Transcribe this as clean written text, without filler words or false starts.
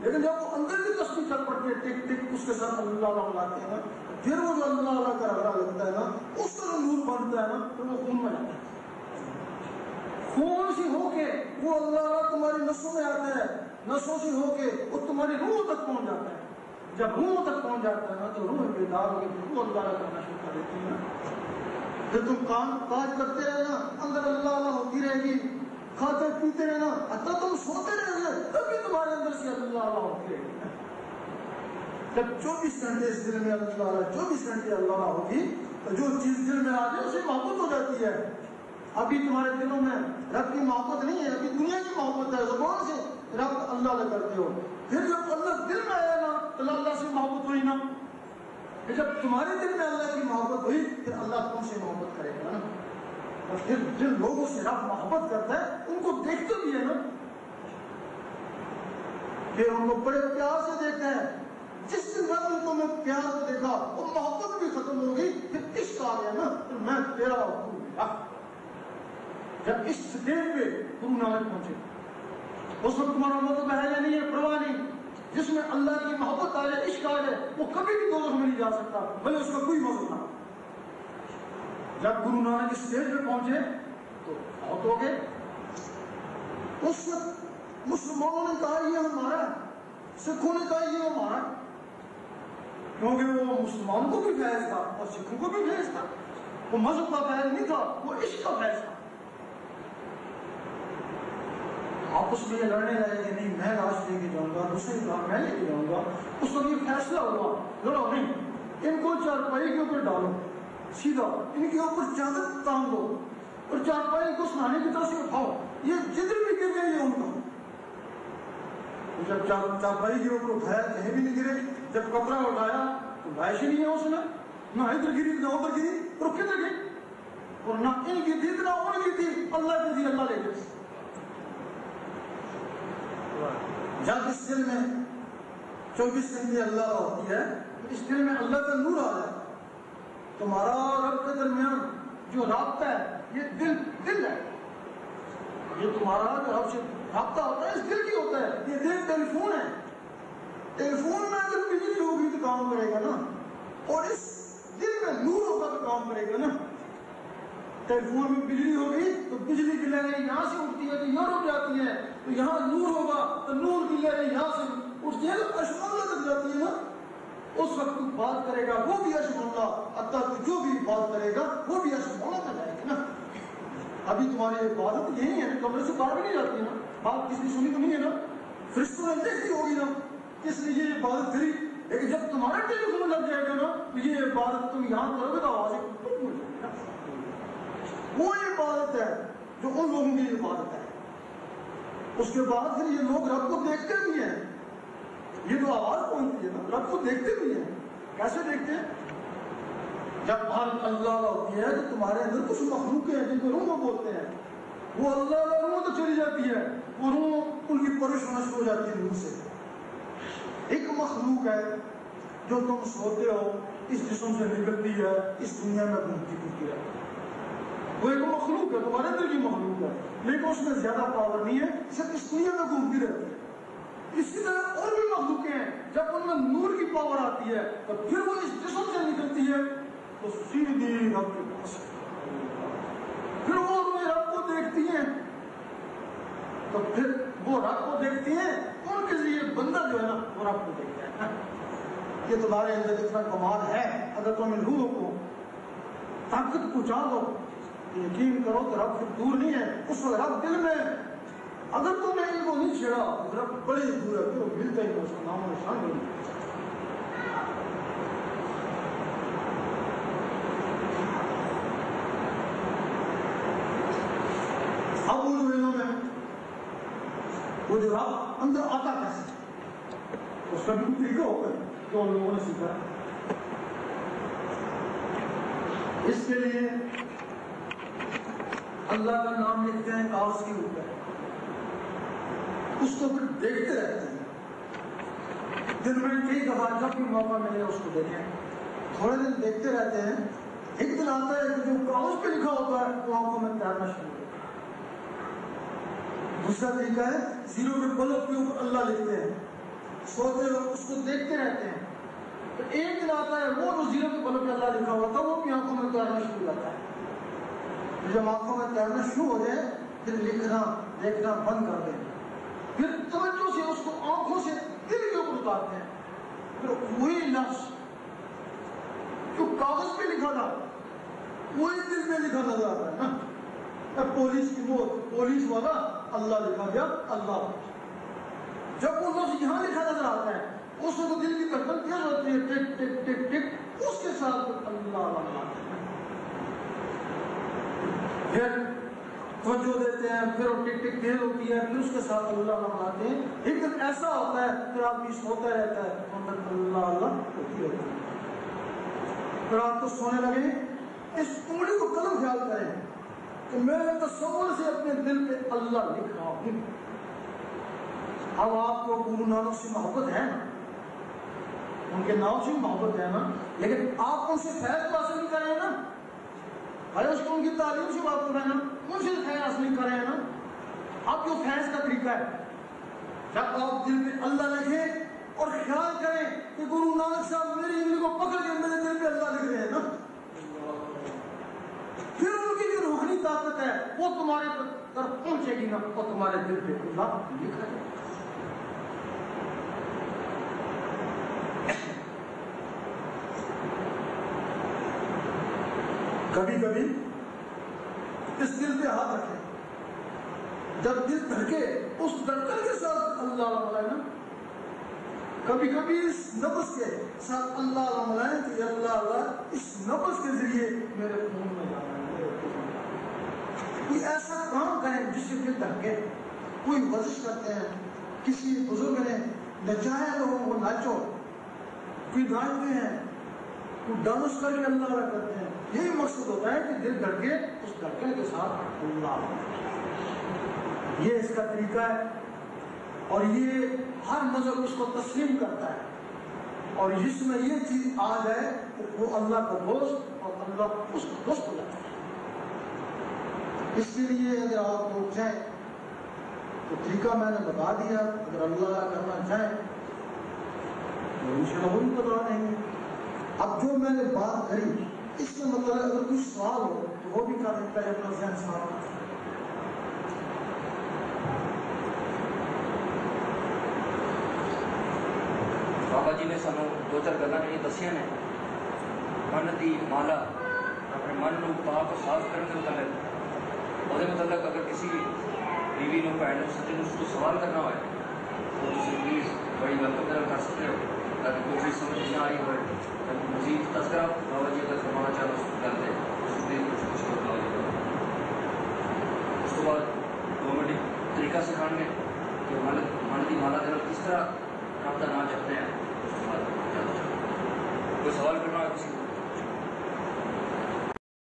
لیکن جب وہ اندر کی تصویر چل پڑتی ہے ٹک ٹک اس کے ساتھ اللہ ملاتے ہیں نا، پھر وہ جو اللہ کا رگڑا لگتا ہے نا اس کا جو نور بنتا ہے نا پھر وہ خون میں جاتا ہے، خون سی ہو کے وہ اللہ تمہاری نسوں میں آتا ہے، نسوں سے ہو کے وہ تمہاری روح تک پہنچ جاتا ہے، جب روح تک پہنچ جاتا ہے نا تو روح بیدار ہو کے وہ اللہ کرنا شروع کر دیتی ہے نا، پھر تم کاج کرتے رہنا اندر اللہ ہوتی رہے گی، کھاتے پیتے رہنا حتیٰ تم سوتے رہے گے تب بھی تمہارے اندر سے اللہ ہوتی رہے گی۔ جب 24 گھنٹے اس دل میں اللہ 24 گھنٹے اللہ ہوگی تو جو چیز دل میں آ جائے اسے محبت ہو جاتی ہے۔ ابھی تمہارے دلوں میں رب کی محبت نہیں ہے، ابھی دنیا کی محبت ہے، زبان سے رب اللہ لے کرتے ہو، پھر جب اللہ دل میں آیا نا تو اللہ سے محبت ہوئی نا، پھر جب تمہارے دل میں اللہ کی محبت ہوئی پھر اللہ تم سے محبت کرے گا نا، اور پھر جن لوگوں سے رب محبت کرتا ہے ان کو دیکھتے بھی ہے نا، پھر ان کو بڑے پیار سے دیکھتے ہیں، جس دن رب نے تمہیں پیار سے دیکھا وہ محبت بھی ختم ہوگی، پھر عشق آ گیا نا، پھر میں تیرا ہوں۔ جب اس سٹیج پہ گرو نانک پہنچے اس وقت تمہارا مطلب ہے نہیں ہے، پرواہ نہیں، جس میں اللہ کی محبت آ جائے، عشق آ جائے، وہ کبھی بھی دوزخ میں نہیں جا سکتا بھلے اس کا کوئی مذہب نہ۔ جب گرو نانک اس سٹیج پہ پہنچے تو بہت ہو گئے، اس وقت مسلمانوں نے کہا یہ ہمارا ہے، سکھوں نے کہا یہ ہمارا ہے، کیونکہ وہ مسلمانوں کو بھی فیض تھا اور سکھوں کو بھی فیض تھا، وہ مذہب کا فیض نہیں تھا، وہ عشق کا فیض تھا۔ آپس میں یہ لڑنے لگے کہ نہیں میں لاش لے کے جاؤں گا، دوسرے کہا میں لے کے جاؤں گا، اس وقت یہ فیصلہ ہوا لڑو نہیں، ان کو چارپائی کے اوپر ڈالو سیدھا، ان کے اوپر چادر تان دو اور چارپائی کو سنانے کی طرف سے اٹھاؤ، یہ جدھر بھی گر گئے یہ ان کا۔ جب چارپائی کے اوپر اٹھایا کہیں بھی نہیں گرے، جب کپڑا اٹھایا تو لائش ہی نہیں ہے اس میں، نہ ادھر گری نہ ادھر گری، اور کدھر گئی، اور نہ ان کی تھی نہ ان کی تھی، اللہ کی تھی، اللہ لے گئے۔ جب اس دل میں 24 گھنٹے اللہ ہوتی ہے، اس دل میں اللہ کا نور آ جائے، تمہارا اور رب کے درمیان جو رابطہ ہے یہ دل ہے، یہ تمہارا جو رب سے رابطہ ہوتا ہے اس دل کی ہوتا ہے، یہ دل ٹیلی فون ہے، ٹیلی فون میں اگر بجلی ہوگی تو کام کرے گا نا، اور اس دل میں نور ہوگا تو کام کرے گا نا۔ ٹیلی فون میں بجلی ہوگی تو بجلی کی لہریں یہاں سے اٹھتی ہے تو یہاں رک جاتی ہیں، تو یہاں نور ہوگا تو نور کی لہریں یہاں سے اٹھتی ہیں تو عرش اللہ تک جاتی ہے نا، اس وقت تو بات کرے گا وہ بھی عرش اللہ، حتیٰ کہ جو بھی بات کرے گا وہ بھی عرش اللہ تک جائے گا نا۔ ابھی تمہاری عبادت یہی ہے، کمرے سے باہر بھی نہیں جاتی نا، بات کس نے سنی تو نہیں ہے نا، فرشتوں نے دیکھی ہوگی نا کس نے یہ عبادت کری، لیکن جب تمہارا ٹیلی فون لگ جائے گا نا تو یہ عبادت تم یہاں کرو گے تو آوازیں ختم ہو جائے گا۔ وہ عبادت ہے جو ان لوگوں کی عبادت ہے۔ اس کے بعد پھر یہ لوگ رب کو دیکھتے بھی ہیں، یہ جو آواز پہنچتی ہے نا رب کو دیکھتے بھی ہیں، کیسے دیکھتے ہیں؟ جب اللہ ہوتی ہے تو تمہارے اندر کچھ مخلوقیں ہیں جن کو روح بولتے ہیں، وہ اللہ روح تو چلی جاتی ہے، وہ روح ان کی پرورش ہونا شروع ہو جاتی ہے روح سے۔ ایک مخلوق ہے جو تم سوتے ہو اس جسم سے نکلتی ہے، اس دنیا میں گھومتی پھرتی رہتی ہے، وہ ایک مخلوق ہے، تمہارے اندر کی مخلوق ہے، لیکن اس میں زیادہ پاور نہیں ہے، صرف اس دنیا میں گھومتی رہتی ہے۔ اسی طرح اور بھی مخلوقیں ہیں، جب ان میں نور کی پاور آتی ہے تو پھر وہ اس جسم سے نکلتی ہے تو سیدھی رب کے پاس، پھر وہ رب کو دیکھتی ہیں، تو پھر وہ رب کو دیکھتی ہیں، ان کے لیے بندہ جو ہے نا وہ رب کو دیکھتا ہے۔ یہ تمہارے اندر اتنا کمال ہے، اگر تم ان روح کو طاقت پہنچا دو، یقین کرو کہ رب پھر دور نہیں ہے، اس وقت رب دل میں، اگر تم نے ان کو نہیں چھیڑا تو رب بڑی دور ہے، پھر وہ ملتا ہی اس کا نام و نشان نہیں۔ اب وہ جو انہوں نے وہ جو رب اندر آتا کیسے، اس کا بھی طریقہ ہوتا ہے جو ان لوگوں نے سیکھا ہے۔ اس کے لیے اللہ کا نام لکھتے ہیں کاغذ کے اوپر، اس کو پھر دیکھتے رہتے ہیں، دن میں کئی دفعہ جب بھی موقع ملے اس کو دیکھیں، تھوڑے دن دیکھتے رہتے ہیں، ایک دن آتا ہے کہ جو کاغذ پہ لکھا ہوتا ہے وہ آنکھوں میں تیرنا شروع ہوتا ہے۔ دوسرا طریقہ ہے زیرو کے بلب کے اوپر اللہ لکھتے ہیں، سوتے وقت اس کو دیکھتے رہتے ہیں. تو ایک دن آتا ہے وہ زیرو کے پلوں پہ اللہ لکھا ہوا تھا، وہ اپنی آنکھوں میں تیرنا شروع ہو جاتا ہے. جب آنکھوں میں تیرنا شروع ہو جائے پھر لکھنا دیکھنا بند کر دیں، پھر توجہ سے اس کو آنکھوں سے دل کے اوپر اتارتے ہیں. پھر وہی لفظ جو کاغذ پہ لکھا تھا وہی دل میں لکھا نظر آتا ہے نا. پولیس کی موت، پولیس والا اللہ لکھا گیا اللہ. جب وہ لفظ یہاں لکھا نظر آتا ہے اس وقت دل کی دھڑکن تیز ہوتی ہے، ٹک ٹک ٹک ٹک، اس کے ساتھ اللہ اللہ. پھر توجہ دیتے ہیں، پھر وہ ٹک ٹک تیز ہوتی ہے، پھر اس کے ساتھ اللہ اللہ مناتے ہیں. ایک دن ایسا ہوتا ہے پھر آدمی سوتا رہتا ہے اللہ اللہ ہوتی ہوتی ہے. پھر آپ کو سونے لگے اس انگلی کو قلم خیال کریں کہ میں تصور سے اپنے دل پہ اللہ لکھ رہا ہوں. اب آپ کو گرو نانک سے محبت ہے نا، ان کے نام سے محبت ہے نا، لیکن آپ ان سے فیض حاصل نہیں کریں نا. اس کو ان کی تعلیم سے بات کریں نا، ان سے فیض حاصل نہیں کریں نا. اب جو فیض کا طریقہ ہے جب آپ دل پہ اللہ لکھیں اور خیال کریں کہ گرو نانک صاحب میری انگلی کو پکڑ کے میرے دل پہ اللہ لکھ رہے ہیں نا، پھر ان کی جو روحانی طاقت ہے وہ تمہارے طرف پہنچے گی نا، اور تمہارے دل پہ اللہ لکھا جائے. کبھی کبھی اس دل پہ ہاتھ رکھیں، جب دل دھڑکے اس دھڑکن کے ساتھ اللہ اللہ نا. کبھی کبھی اس نفس کے ساتھ اللہ اللہ ملائیں کہ اللہ اللہ اس نفس کے ذریعے میرے خون میں جانا ہے. کوئی ایسا کام کریں جس سے دل دھڑکے. کوئی ورزش کرتے ہیں، کسی بزرگ نے نچایا لوگوں کو ناچو، کوئی ناچتے ہیں، کوئی ڈانس کر کے اللہ اللہ کرتے ہیں. یہی مقصد ہوتا ہے کہ دل دھڑکے اس دھڑکن کے ساتھ اللہ. یہ اس کا طریقہ ہے اور یہ ہر نظر اس کو تسلیم کرتا ہے. اور جس میں یہ چیز آ جائے وہ اللہ کا دوست اور اللہ اس کا دوست ہو جاتا ہے. اس کے لیے اگر آپ لوگ چاہیں تو طریقہ میں نے بتا دیا، اگر اللہ کرنا چاہیں تو انشاءاللہ وہ بھی بتا دیں گے. اب جو میں نے بات کری اس میں مطلب اگر کوئی سوال ہو تو وہ بھی کر دیتا ہے اپنا ذہن صاف. بابا جی نے سانو دو چار گلاں جہاں دسیاں نے من کی مالا اپنے من کو پاک صاف کرنے کے متعلق، وہ متعلق اگر کسی بیوی نو بھن نو سجن اس کو سوال کرنا ہوئے تو تم پلیز بڑی ویلکم کر سکتے ہو، تاکہ کوئی چیز سمجھ نہ آئی ہوئے مزید تذکرہ بابا جی اگر فرمانا چاہو اس گل سے اس لیے کچھ بابا جی. اس کے بعد 2 منٹ طریقہ سکھان گے کہ من کی مالا کے کس طرح رب کا نام جپتے ہیں. اس کے بعد کوئی سوال کرنا ہے کسی کو؟